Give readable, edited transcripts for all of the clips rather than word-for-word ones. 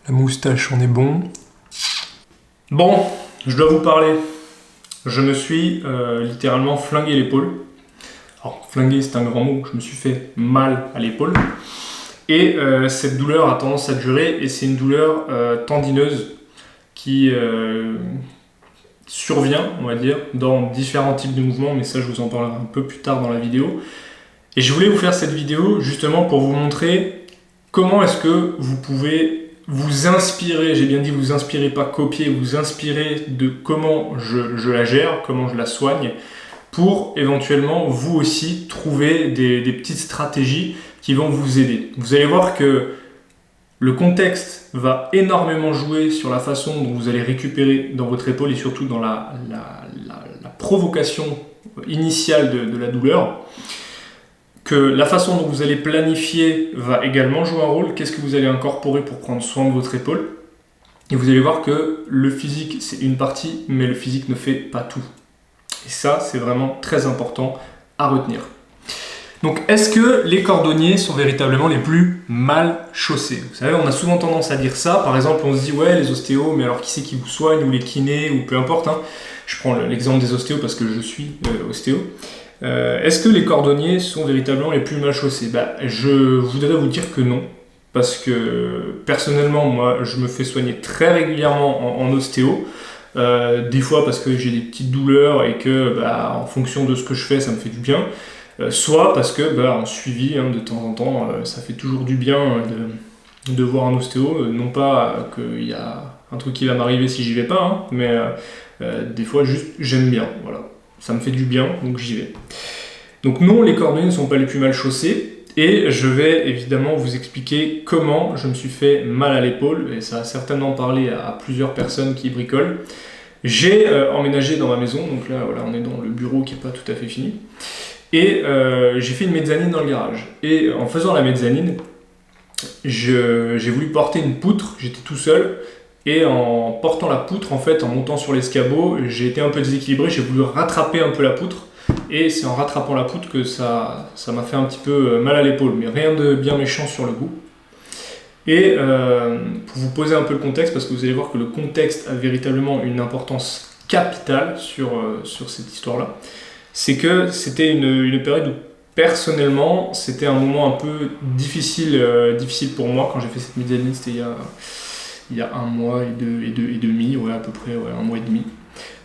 La moustache, on est bon. Bon, je dois vous parler. Je me suis littéralement flingué l'épaule. Alors, flingué, c'est un grand mot. Je me suis fait mal à l'épaule. Et cette douleur a tendance à durer. Et c'est une douleur tendineuse qui survient, on va dire, dans différents types de mouvements. Mais ça, je vous en parlerai un peu plus tard dans la vidéo. Et je voulais vous faire cette vidéo justement pour vous montrer comment est-ce que vous pouvez vous inspirer, j'ai bien dit vous inspirer, pas copier, vous inspirer de comment je la gère, comment je la soigne, pour éventuellement vous aussi trouver des petites stratégies qui vont vous aider. Vous allez voir que le contexte va énormément jouer sur la façon dont vous allez récupérer dans votre épaule et surtout dans la provocation initiale de la douleur. Que la façon dont vous allez planifier va également jouer un rôle. Qu'est-ce que vous allez incorporer pour prendre soin de votre épaule? Et vous allez voir que le physique, c'est une partie, mais le physique ne fait pas tout. Et ça, c'est vraiment très important à retenir. Donc, est-ce que les cordonniers sont véritablement les plus mal chaussés? Vous savez, on a souvent tendance à dire ça. Par exemple, on se dit, ouais, les ostéos, mais alors qui c'est qui vous soigne? Ou les kinés, ou peu importe. Hein. Je prends l'exemple des ostéos parce que je suis ostéo. Est-ce que les cordonniers sont véritablement les plus mal chaussés? Je voudrais vous dire que non, parce que personnellement, moi, je me fais soigner très régulièrement en ostéo, des fois parce que j'ai des petites douleurs et que, en fonction de ce que je fais, ça me fait du bien, soit parce que, en suivi, de temps en temps, ça fait toujours du bien de voir un ostéo, non pas qu'il y a un truc qui va m'arriver si j'y vais pas, mais des fois, juste, j'aime bien, voilà. Ça me fait du bien, donc j'y vais. Donc non, les cordonniers ne sont pas les plus mal chaussés, et je vais évidemment vous expliquer comment je me suis fait mal à l'épaule, et ça a certainement parlé à plusieurs personnes qui bricolent. J'ai emménagé dans ma maison, donc là voilà, on est dans le bureau qui n'est pas tout à fait fini, et j'ai fait une mezzanine dans le garage. Et en faisant la mezzanine, j'ai voulu porter une poutre, j'étais tout seul, et en portant la poutre, en fait, en montant sur l'escabeau, j'ai été un peu déséquilibré, j'ai voulu rattraper un peu la poutre, et c'est en rattrapant la poutre que ça m'a fait un petit peu mal à l'épaule, mais rien de bien méchant sur le coup. Et pour vous poser un peu le contexte, parce que vous allez voir que le contexte a véritablement une importance capitale sur cette histoire-là, c'est que c'était une période où, personnellement, c'était un moment un peu difficile pour moi quand j'ai fait cette mezzanine, c'était il y a un mois et demi, ouais, à peu près, ouais, un mois et demi.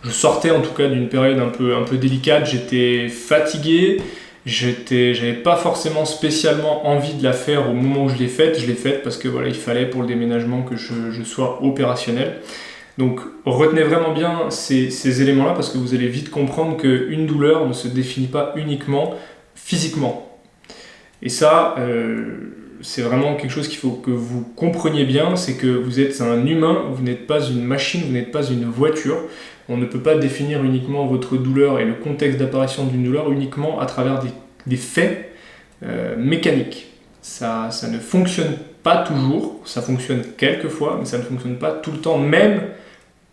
Je sortais en tout cas d'une période un peu délicate, j'étais fatigué, j'avais pas forcément spécialement envie de la faire au moment où je l'ai faite parce que voilà, il fallait pour le déménagement que je sois opérationnel. Donc retenez vraiment bien ces éléments-là parce que vous allez vite comprendre qu'une douleur ne se définit pas uniquement physiquement. Et ça, c'est vraiment quelque chose qu'il faut que vous compreniez bien, c'est que vous êtes un humain, vous n'êtes pas une machine, vous n'êtes pas une voiture. On ne peut pas définir uniquement votre douleur et le contexte d'apparition d'une douleur uniquement à travers des faits mécaniques. Ça ne fonctionne pas toujours, ça fonctionne quelquefois, mais ça ne fonctionne pas tout le temps, même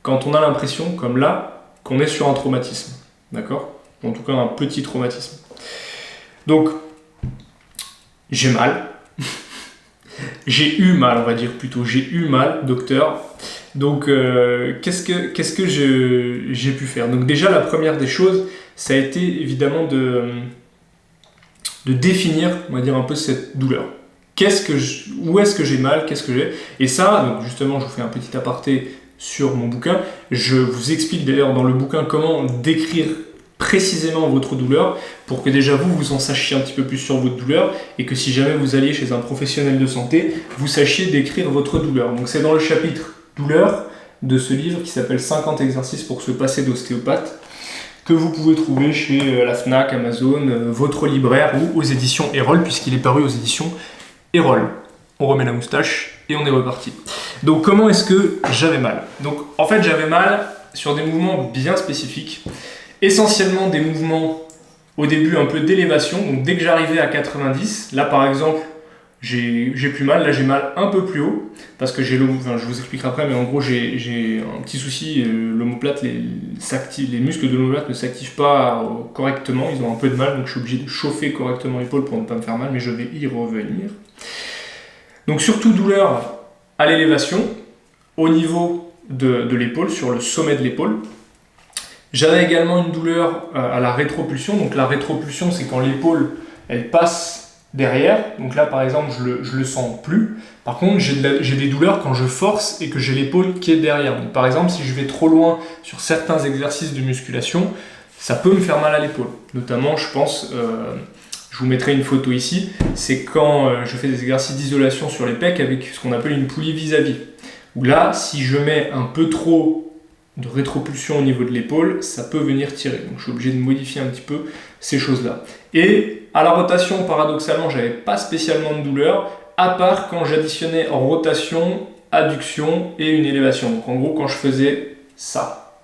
quand on a l'impression, comme là, qu'on est sur un traumatisme. D'accord? En tout cas, un petit traumatisme. Donc, j'ai mal. J'ai eu mal, on va dire plutôt. J'ai eu mal, docteur. Donc, qu'est-ce que j'ai pu faire? Donc déjà, la première des choses, ça a été évidemment de définir, on va dire, un peu cette douleur. Où est-ce que j'ai mal? Qu'est-ce que j'ai? Et ça, donc justement, je vous fais un petit aparté sur mon bouquin. Je vous explique d'ailleurs dans le bouquin comment décrire précisément votre douleur pour que déjà vous en sachiez un petit peu plus sur votre douleur et que si jamais vous alliez chez un professionnel de santé, vous sachiez décrire votre douleur. Donc c'est dans le chapitre douleur de ce livre qui s'appelle 50 exercices pour se passer d'ostéopathe que vous pouvez trouver chez la Fnac, Amazon, votre libraire ou aux éditions Erol puisqu'il est paru aux éditions Erol. On remet la moustache et on est reparti. Donc comment est-ce que j'avais mal? Donc en fait j'avais mal sur des mouvements bien spécifiques. Essentiellement des mouvements au début un peu d'élévation, donc dès que j'arrivais à 90, là par exemple j'ai plus mal, là j'ai mal un peu plus haut, parce que je vous expliquerai après, mais en gros j'ai un petit souci, l'omoplate, les muscles de l'omoplate ne s'activent pas correctement, ils ont un peu de mal, donc je suis obligé de chauffer correctement l'épaule pour ne pas me faire mal, mais je vais y revenir. Donc surtout douleur à l'élévation, au niveau de l'épaule, sur le sommet de l'épaule. J'avais également une douleur à la rétropulsion. Donc la rétropulsion, c'est quand l'épaule elle passe derrière. Donc là, par exemple, je le sens plus. Par contre, j'ai des douleurs quand je force et que j'ai l'épaule qui est derrière. Donc par exemple, si je vais trop loin sur certains exercices de musculation, ça peut me faire mal à l'épaule. Notamment, je pense, je vous mettrai une photo ici, c'est quand je fais des exercices d'isolation sur les pecs avec ce qu'on appelle une poulie vis-à-vis. Où là, si je mets un peu trop de rétropulsion au niveau de l'épaule, ça peut venir tirer. Donc je suis obligé de modifier un petit peu ces choses-là. Et à la rotation, paradoxalement, j'avais pas spécialement de douleur, à part quand j'additionnais en rotation, adduction et une élévation. Donc en gros, quand je faisais ça.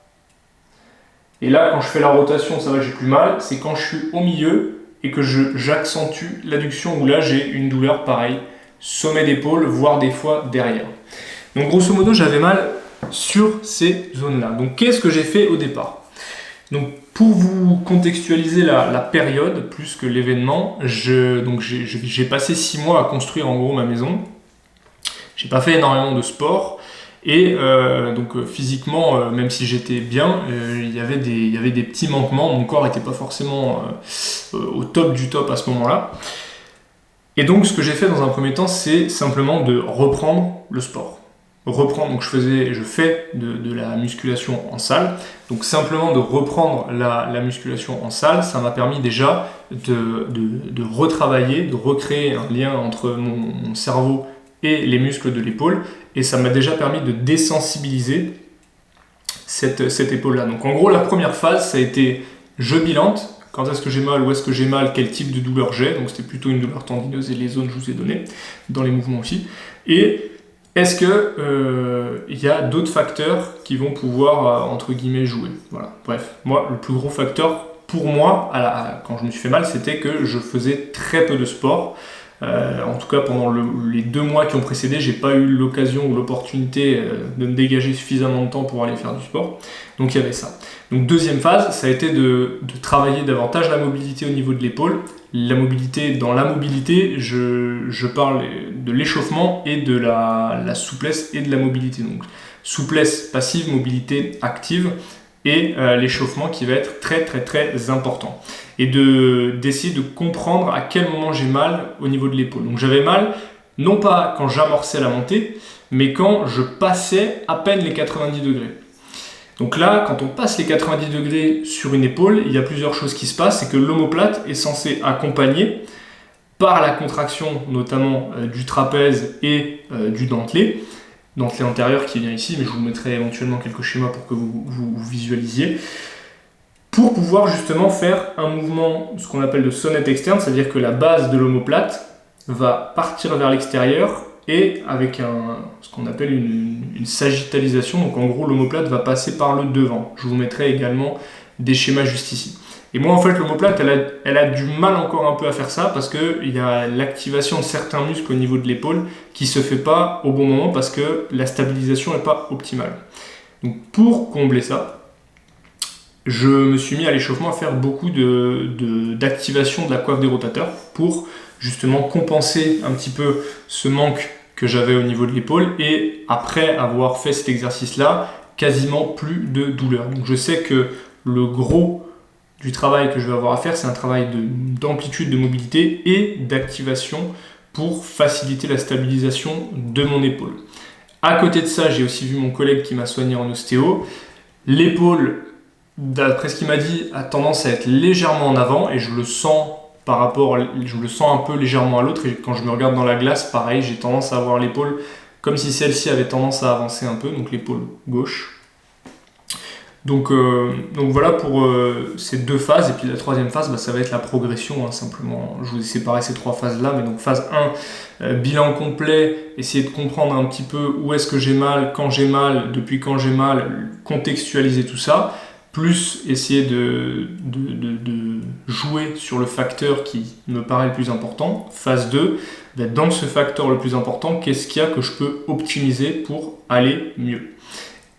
Et là, quand je fais la rotation, ça va, j'ai plus mal. C'est quand je suis au milieu et que j'accentue l'adduction, où là, j'ai une douleur pareille, sommet d'épaule, voire des fois derrière. Donc grosso modo, j'avais mal sur ces zones-là. Donc qu'est-ce que j'ai fait au départ? Donc pour vous contextualiser la période, plus que l'événement, j'ai passé 6 mois à construire en gros ma maison. J'ai pas fait énormément de sport. Et donc physiquement, même si j'étais bien, il y avait des petits manquements. Mon corps n'était pas forcément au top du top à ce moment-là. Et donc ce que j'ai fait dans un premier temps, c'est simplement de reprendre le sport. Donc je fais de la musculation en salle. Donc simplement de reprendre la musculation en salle, ça m'a permis déjà de retravailler, de recréer un lien entre mon cerveau et les muscles de l'épaule. Et ça m'a déjà permis de désensibiliser cette épaule-là. Donc en gros, la première phase, ça a été je bilante. Quand est-ce que j'ai mal, où est-ce que j'ai mal, quel type de douleur j'ai. Donc c'était plutôt une douleur tendineuse et les zones je vous ai données, dans les mouvements aussi. Et est-ce que y a d'autres facteurs qui vont pouvoir, entre guillemets, jouer? Voilà. Bref, moi, le plus gros facteur pour moi, quand je me suis fait mal, c'était que je faisais très peu de sport. En tout cas, pendant les 2 mois qui ont précédé, j'ai pas eu l'occasion ou l'opportunité de me dégager suffisamment de temps pour aller faire du sport. Donc il y avait ça. Donc deuxième phase, ça a été de travailler davantage la mobilité au niveau de l'épaule. La mobilité, dans la mobilité, je parle de l'échauffement et de la souplesse et de la mobilité. Donc souplesse passive, mobilité active et l'échauffement qui va être très très très important. Et d'essayer de comprendre à quel moment j'ai mal au niveau de l'épaule. Donc j'avais mal, non pas quand j'amorçais la montée, mais quand je passais à peine les 90 degrés. Donc là, quand on passe les 90 degrés sur une épaule, il y a plusieurs choses qui se passent. C'est que l'omoplate est censé accompagner par la contraction notamment du trapèze et du dentelé antérieur qui vient ici, mais je vous mettrai éventuellement quelques schémas pour que vous visualisiez, pour pouvoir justement faire un mouvement, ce qu'on appelle de sonnette externe, c'est-à-dire que la base de l'omoplate va partir vers l'extérieur et avec ce qu'on appelle une sagittalisation. Donc en gros, l'omoplate va passer par le devant. Je vous mettrai également des schémas juste ici. Et moi, en fait, l'omoplate, elle a du mal encore un peu à faire ça parce qu'il y a l'activation de certains muscles au niveau de l'épaule qui ne se fait pas au bon moment parce que la stabilisation n'est pas optimale. Donc pour combler ça, je me suis mis à l'échauffement à faire beaucoup d'activation de la coiffe des rotateurs pour justement compenser un petit peu ce manque que j'avais au niveau de l'épaule et après avoir fait cet exercice-là, quasiment plus de douleur. Donc je sais que le gros du travail que je vais avoir à faire, c'est un travail d'amplitude de mobilité et d'activation pour faciliter la stabilisation de mon épaule. À côté de ça, j'ai aussi vu mon collègue qui m'a soigné en ostéo. L'épaule, d'après ce qu'il m'a dit, a tendance à être légèrement en avant et je le sens un peu légèrement à l'autre. Et quand je me regarde dans la glace, pareil, j'ai tendance à avoir l'épaule comme si celle-ci avait tendance à avancer un peu, donc l'épaule gauche. Donc voilà pour ces 2 phases. Et puis la troisième phase, ça va être la progression, simplement. Je vous ai séparé ces 3 phases-là. Mais donc phase 1, bilan complet, essayer de comprendre un petit peu où est-ce que j'ai mal, quand j'ai mal, depuis quand j'ai mal, contextualiser tout ça. Plus essayer de jouer sur le facteur qui me paraît le plus important. Phase 2, dans ce facteur le plus important, qu'est-ce qu'il y a que je peux optimiser pour aller mieux?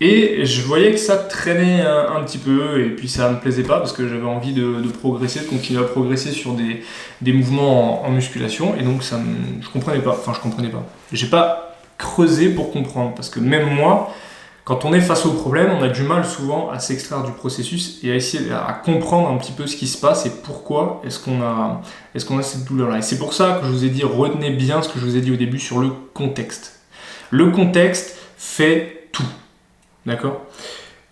Et je voyais que ça traînait un petit peu et puis ça me plaisait pas parce que j'avais envie de progresser, de continuer à progresser sur des mouvements en musculation et donc je comprenais pas. J'ai pas creuser pour comprendre. Parce que même moi, quand on est face au problème, on a du mal souvent à s'extraire du processus et à essayer à comprendre un petit peu ce qui se passe et pourquoi est-ce qu'on a cette douleur-là. Et c'est pour ça que je vous ai dit, retenez bien ce que je vous ai dit au début sur le contexte. Le contexte fait tout. D'accord ?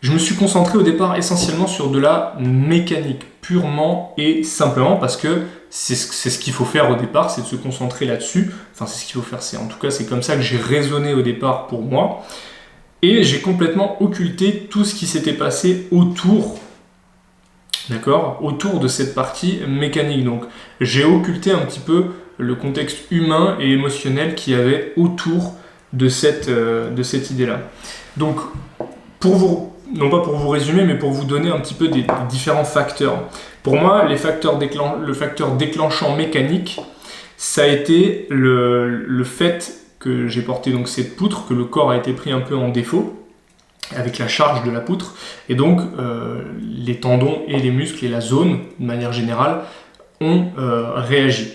Je me suis concentré au départ essentiellement sur de la mécanique, purement et simplement parce que c'est ce qu'il faut faire au départ, c'est de se concentrer là-dessus. Enfin, c'est ce qu'il faut faire, en tout cas, c'est comme ça que j'ai raisonné au départ pour moi. Et j'ai complètement occulté tout ce qui s'était passé autour, d'accord, autour de cette partie mécanique. Donc, j'ai occulté un petit peu le contexte humain et émotionnel qu'il y avait autour de cette idée-là. Donc, non pas pour vous résumer, mais pour vous donner un petit peu des différents facteurs. Pour moi, le facteur déclenchant mécanique, ça a été le fait que j'ai porté donc cette poutre, que le corps a été pris un peu en défaut avec la charge de la poutre, et donc les tendons et les muscles et la zone, de manière générale, ont réagi.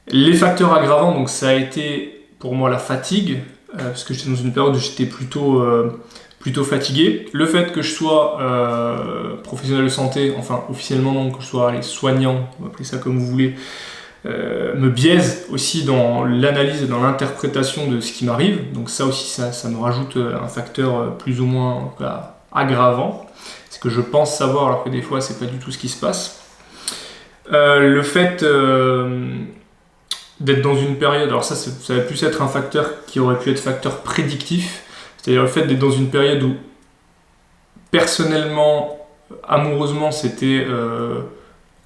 Les facteurs aggravants, donc ça a été pour moi la fatigue, parce que j'étais dans une période où j'étais plutôt fatigué. Le fait que je sois professionnel de santé, enfin officiellement non, que je sois soignant, on va appeler ça comme vous voulez, me biaise aussi dans l'analyse et dans l'interprétation de ce qui m'arrive. Donc ça aussi, ça me rajoute un facteur plus ou moins aggravant. C'est que je pense savoir alors que des fois, c'est pas du tout ce qui se passe. Le fait d'être dans une période, alors ça va plus être un facteur qui aurait pu être facteur prédictif, c'est-à-dire le fait d'être dans une période où personnellement, amoureusement, c'était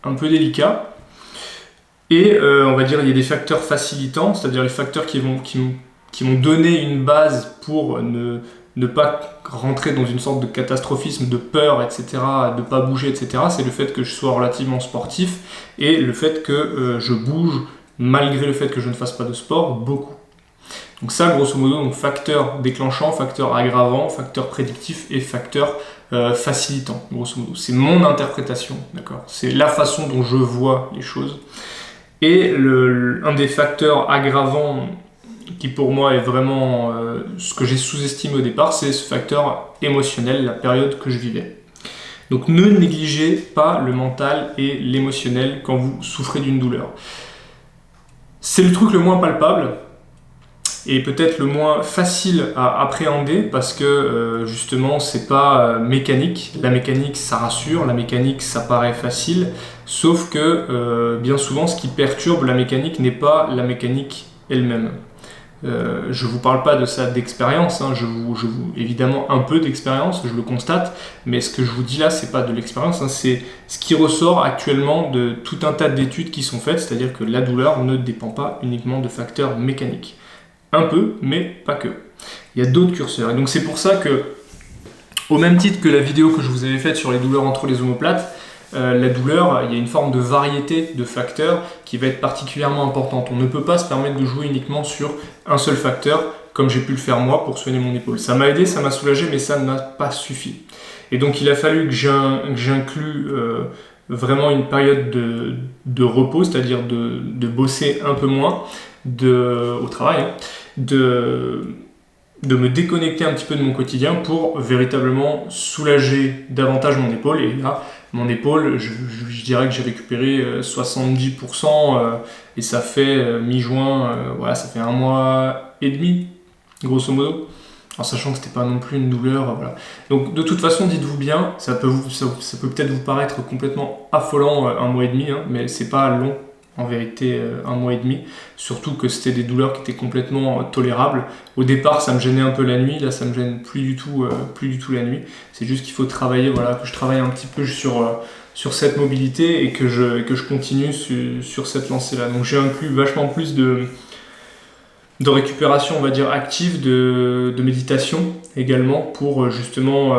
un peu délicat. Et on va dire il y a des facteurs facilitants, c'est-à-dire les facteurs qui m'ont donné une base pour ne pas rentrer dans une sorte de catastrophisme, de peur, etc., de ne pas bouger, etc. C'est le fait que je sois relativement sportif et le fait que je bouge malgré le fait que je ne fasse pas de sport, beaucoup. Donc ça, grosso modo, donc facteur déclenchant, facteur aggravant, facteur prédictif et facteur facilitant, grosso modo. C'est mon interprétation, d'accord ? C'est la façon dont je vois les choses. Et un des facteurs aggravants qui pour moi est vraiment ce que j'ai sous-estimé au départ, c'est ce facteur émotionnel, la période que je vivais. Donc ne négligez pas le mental et l'émotionnel quand vous souffrez d'une douleur. C'est le truc le moins palpable et peut-être le moins facile à appréhender parce que justement c'est pas mécanique. La mécanique ça rassure, la mécanique ça paraît facile, sauf que bien souvent ce qui perturbe la mécanique n'est pas la mécanique elle-même. Je vous parle pas de ça d'expérience, hein, je vous évidemment un peu d'expérience, je le constate, mais ce que je vous dis là c'est pas de l'expérience, hein, c'est ce qui ressort actuellement de tout un tas d'études qui sont faites, c'est-à-dire que la douleur ne dépend pas uniquement de facteurs mécaniques. Un peu, mais pas que. Il y a d'autres curseurs. Et donc c'est pour ça que, au même titre que la vidéo que je vous avais faite sur les douleurs entre les omoplates, la douleur, il y a une forme de variété de facteurs qui va être particulièrement importante. On ne peut pas se permettre de jouer uniquement sur un seul facteur, comme j'ai pu le faire moi pour soigner mon épaule. Ça m'a aidé, ça m'a soulagé, mais ça n'a pas suffi. Et donc il a fallu que j'inclue vraiment une période de repos, c'est-à-dire de bosser un peu moins au travail, hein, de me déconnecter un petit peu de mon quotidien pour véritablement soulager davantage mon épaule. Et là, mon épaule, je dirais que j'ai récupéré 70% et ça fait mi-juin, voilà, ça fait 1 mois et demi, grosso modo. En sachant que c'était pas non plus une douleur, voilà. Donc de toute façon, dites-vous bien, ça peut peut-être vous paraître complètement affolant 1 mois et demi, hein, mais c'est pas long. En vérité, 1 mois et demi, surtout que c'était des douleurs qui étaient complètement tolérables. Au départ, ça me gênait un peu la nuit, là ça me gêne plus du tout la nuit. C'est juste qu'il faut travailler, voilà, que je travaille un petit peu sur cette mobilité et que je continue sur cette lancée-là. Donc j'ai inclus vachement plus de récupération, on va dire, active, de méditation également, pour justement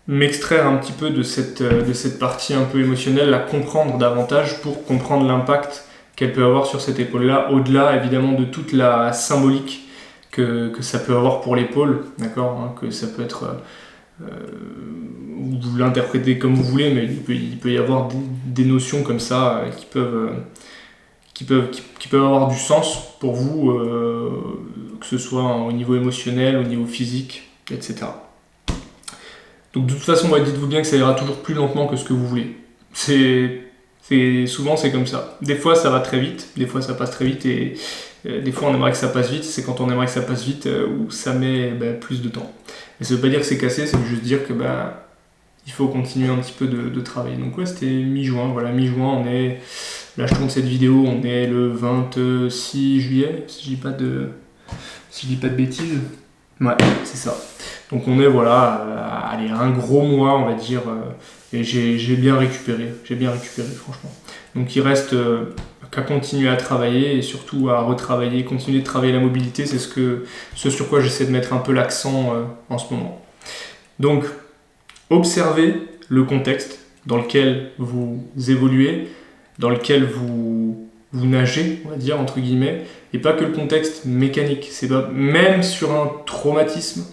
m'extraire un petit peu de cette partie un peu émotionnelle, la comprendre davantage pour comprendre l'impact qu'elle peut avoir sur cette épaule-là, au-delà évidemment de toute la symbolique que ça peut avoir pour l'épaule, d'accord, hein, que ça peut être, vous l'interprétez comme vous voulez, mais il peut y avoir des notions comme ça qui peuvent avoir du sens pour vous, que ce soit au niveau émotionnel, au niveau physique, etc. Donc de toute façon, dites-vous bien que ça ira toujours plus lentement que ce que vous voulez. Souvent c'est comme ça. Des fois ça va très vite, des fois ça passe très vite et des fois on aimerait que ça passe vite. C'est quand on aimerait que ça passe vite où ça met plus de temps. Mais ça veut pas dire que c'est cassé, ça veut juste dire que il faut continuer un petit peu de travailler. Donc ouais, c'était mi-juin. Voilà, mi-juin, on est... Là je tourne cette vidéo, on est le 26 juillet, si je dis pas de bêtises. Ouais, c'est ça. Donc on est allez, un gros mois on va dire, et j'ai bien récupéré franchement. Donc il reste qu'à continuer à travailler et surtout à retravailler, continuer de travailler la mobilité, c'est ce sur quoi j'essaie de mettre un peu l'accent en ce moment. Donc observez le contexte dans lequel vous évoluez, dans lequel vous nagez, on va dire, entre guillemets, et pas que le contexte mécanique. C'est pas, même sur un traumatisme,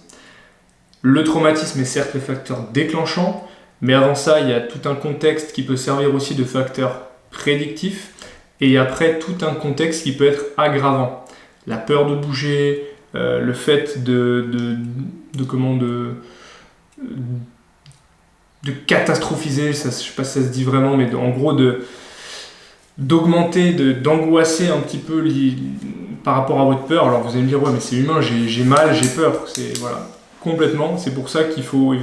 le traumatisme est certes le facteur déclenchant, mais avant ça, il y a tout un contexte qui peut servir aussi de facteur prédictif, et après tout un contexte qui peut être aggravant. La peur de bouger, le fait de catastrophiser, ça, je sais pas si ça se dit vraiment, mais en gros d'augmenter, d'angoisser un petit peu par rapport à votre peur. Alors vous allez me dire, ouais mais c'est humain, j'ai mal, j'ai peur, voilà, complètement. C'est pour ça qu'il faut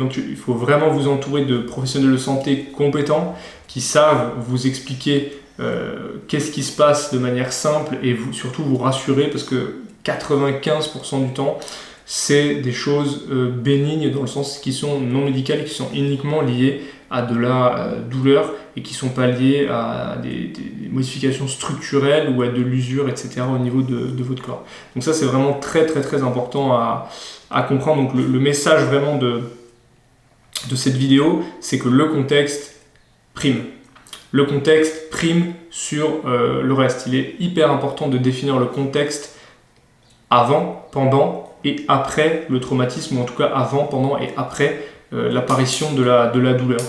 vraiment vous entourer de professionnels de santé compétents qui savent vous expliquer qu'est-ce qui se passe de manière simple et surtout vous rassurer, parce que 95% du temps c'est des choses bénignes dans le sens qui sont non médicales et qui sont uniquement liées à de la douleur et qui ne sont pas liées à des modifications structurelles ou à de l'usure, etc. au niveau de votre corps. Donc ça c'est vraiment très très très important à comprendre. Donc le message vraiment de cette vidéo, c'est que le contexte prime. Le contexte prime sur le reste. Il est hyper important de définir le contexte avant, pendant et après le traumatisme, ou en tout cas avant, pendant et après l'apparition de la douleur.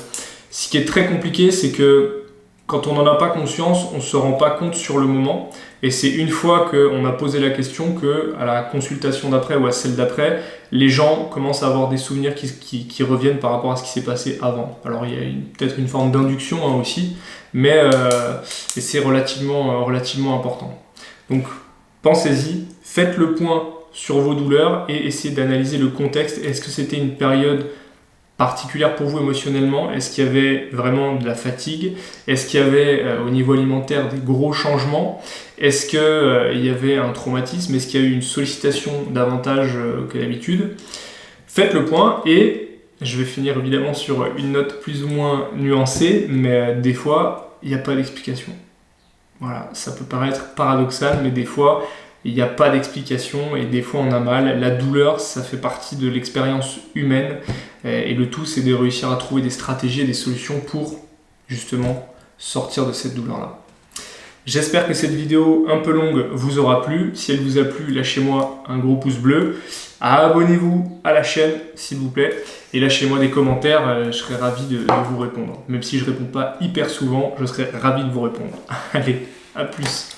Ce qui est très compliqué, c'est que quand on n'en a pas conscience, on ne se rend pas compte sur le moment, et c'est une fois qu'on a posé la question qu'à la consultation d'après ou à celle d'après, les gens commencent à avoir des souvenirs qui reviennent par rapport à ce qui s'est passé avant. Alors il y a peut-être une forme d'induction aussi, mais c'est relativement important. Donc pensez-y, faites le point sur vos douleurs et essayez d'analyser le contexte. Est-ce que c'était une période particulière pour vous émotionnellement? Est-ce qu'il y avait vraiment de la fatigue? Est-ce qu'il y avait au niveau alimentaire des gros changements? Est-ce qu'il y avait un traumatisme? Est-ce qu'il y a eu une sollicitation davantage que d'habitude? Faites le point et je vais finir évidemment sur une note plus ou moins nuancée, mais des fois il n'y a pas d'explication. Voilà, ça peut paraître paradoxal, mais des fois il n'y a pas d'explication et des fois on a mal. La douleur, ça fait partie de l'expérience humaine et le tout c'est de réussir à trouver des stratégies et des solutions pour justement sortir de cette douleur-là. J'espère que cette vidéo un peu longue vous aura plu. Si elle vous a plu, lâchez-moi un gros pouce bleu. Abonnez-vous à la chaîne s'il vous plaît et lâchez-moi des commentaires, je serai ravi de vous répondre. Même si je ne réponds pas hyper souvent, je serai ravi de vous répondre. Allez, à plus.